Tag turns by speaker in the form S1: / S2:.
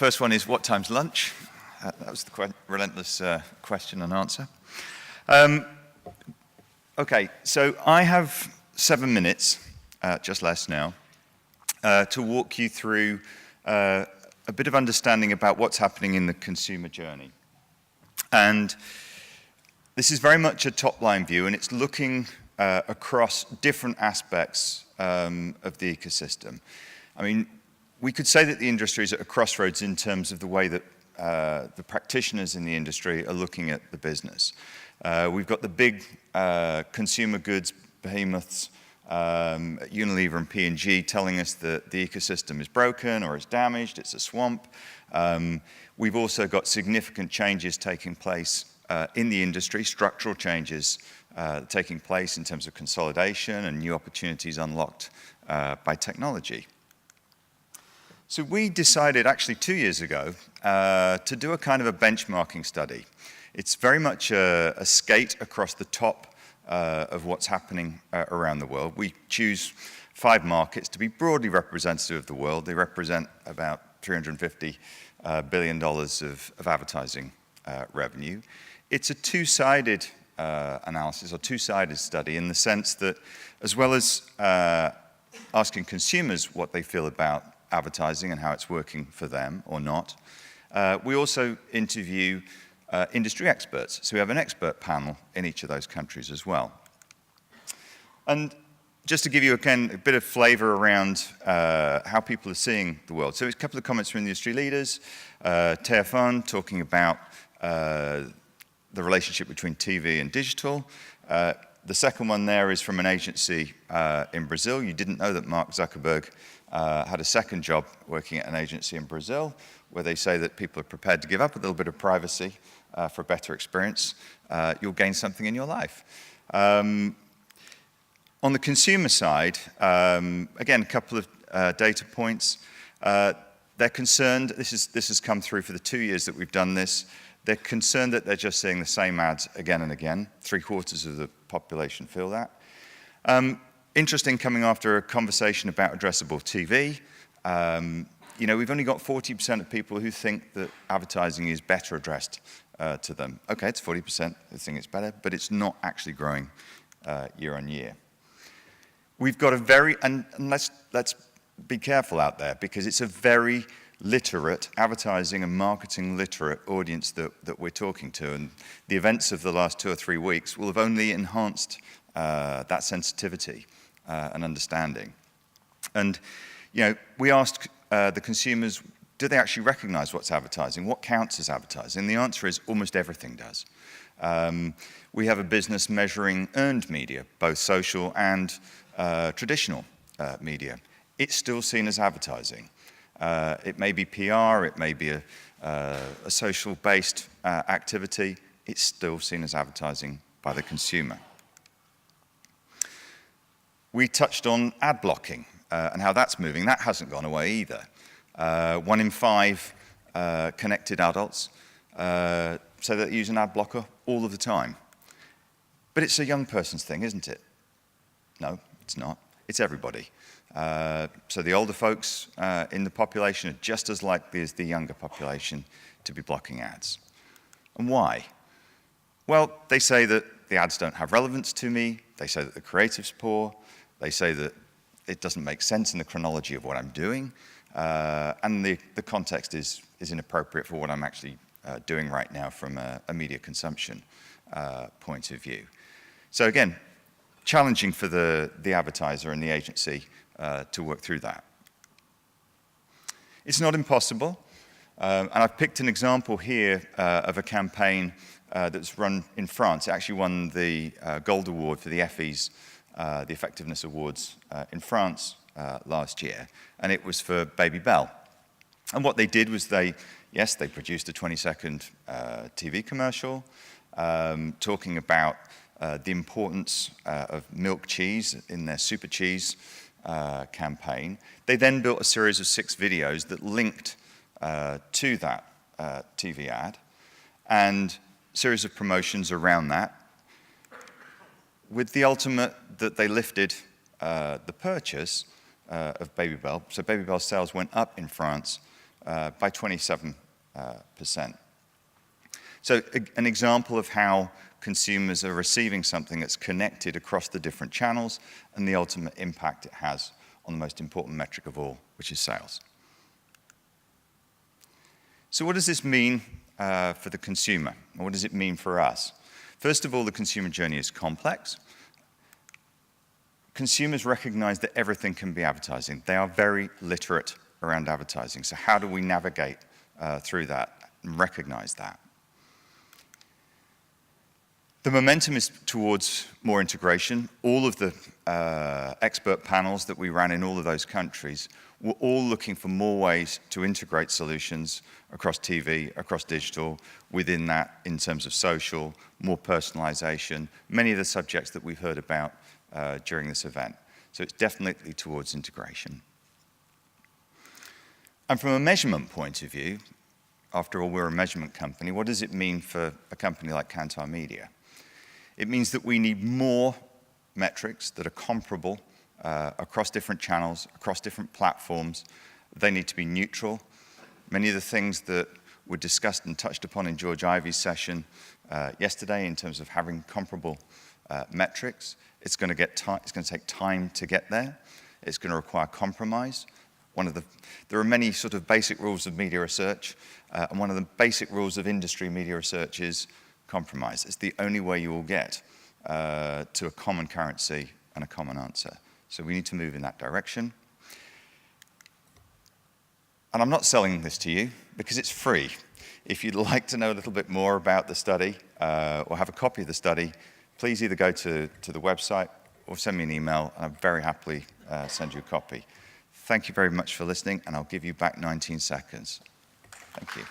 S1: first one is, what time's lunch? That was the relentless question and answer. Okay, so I have 7 minutes, just less now, to walk you through a bit of understanding about what's happening in the consumer journey. And this is very much a top-line view, and it's looking across different aspects of the ecosystem. I mean, we could say that the industry is at a crossroads in terms of the way that the practitioners in the industry are looking at the business. We've got the big consumer goods behemoths, Unilever and P&G, telling us that the ecosystem is broken or is damaged, it's a swamp. We've also got significant changes taking place in the industry, structural changes taking place in terms of consolidation and new opportunities unlocked by technology. So we decided actually 2 years ago to do a kind of a benchmarking study. It's very much a skate across the top of what's happening around the world. We choose 5 markets to be broadly representative of the world. They represent about $350 billion of advertising revenue. It's a two-sided analysis or two-sided study in the sense that as well as asking consumers what they feel about advertising and how it's working for them or not, we also interview industry experts. So we have an expert panel in each of those countries as well. And just to give you, again, a bit of flavor around how people are seeing the world. So a couple of comments from industry leaders. TF1 talking about the relationship between TV and digital. The second one there is from an agency in Brazil. You didn't know that Mark Zuckerberg had a second job working at an agency in Brazil, where they say that people are prepared to give up a little bit of privacy for a better experience. You'll gain something in your life. On the consumer side, again, a couple of data points. They're concerned, this has come through for the 2 years that we've done this, they're concerned that they're just seeing the same ads again and again. 3/4 of the population feel that. Interesting, coming after a conversation about addressable TV. You know, we've only got 40% of people who think that advertising is better addressed to them. Okay, it's 40% who think it's better, but it's not actually growing year on year. We've got a very, and let's be careful out there, because it's a very literate, advertising and marketing literate audience that we're talking to, and the events of the last 2 or 3 weeks will have only enhanced that sensitivity and understanding. And, you know, we asked the consumers, do they actually recognize what's advertising? What counts as advertising? And the answer is almost everything does. We have a business measuring earned media, both social and traditional media. It's still seen as advertising. It may be PR, it may be a social-based activity. It's still seen as advertising by the consumer. We touched on ad blocking and how that's moving. That hasn't gone away either. 1 in 5 connected adults say that they use an ad blocker all of the time. But it's a young person's thing, isn't it? No, it's not. It's everybody. So the older folks in the population are just as likely as the younger population to be blocking ads. And why? Well, they say that the ads don't have relevance to me. They say that the creative's poor. They say that it doesn't make sense in the chronology of what I'm doing. And the context is inappropriate for what I'm actually doing right now from a media consumption point of view. So again, challenging for the advertiser and the agency to work through that. It's not impossible, and I've picked an example here of a campaign that's run in France. It actually won the Gold Award for the Effies, the Effectiveness Awards in France last year, and it was for Baby Bell. And what they did was they produced a 20-second TV commercial talking about the importance of milk cheese in their Super Cheese campaign. They then built a series of 6 videos that linked to that TV ad, and a series of promotions around that, with the ultimate that they lifted the purchase of Baby Bell. So Baby Bell sales went up in France by 27%. So an example of how consumers are receiving something that's connected across the different channels and the ultimate impact it has on the most important metric of all, which is sales. So what does this mean for the consumer? Or what does it mean for us? First of all, the consumer journey is complex. Consumers recognize that everything can be advertising. They are very literate around advertising. So how do we navigate through that and recognize that? The momentum is towards more integration. All of the expert panels that we ran in all of those countries were all looking for more ways to integrate solutions across TV, across digital, within that in terms of social, more personalization, many of the subjects that we've heard about during this event. So it's definitely towards integration. And from a measurement point of view, after all, we're a measurement company, what does it mean for a company like Kantar Media? It means that we need more metrics that are comparable across different channels, across different platforms. They need to be neutral. Many of the things that were discussed and touched upon in George Ivy's session yesterday in terms of having comparable metrics, it's going to take time to get there. It's going to require compromise. There are many sort of basic rules of media research, and one of the basic rules of industry media research is compromise. It's the only way you will get to a common currency and a common answer. So we need to move in that direction. And I'm not selling this to you because it's free. If you'd like to know a little bit more about the study or have a copy of the study, please either go to the website or send me an email, and I'll very happily send you a copy. Thank you very much for listening, and I'll give you back 19 seconds. Thank you.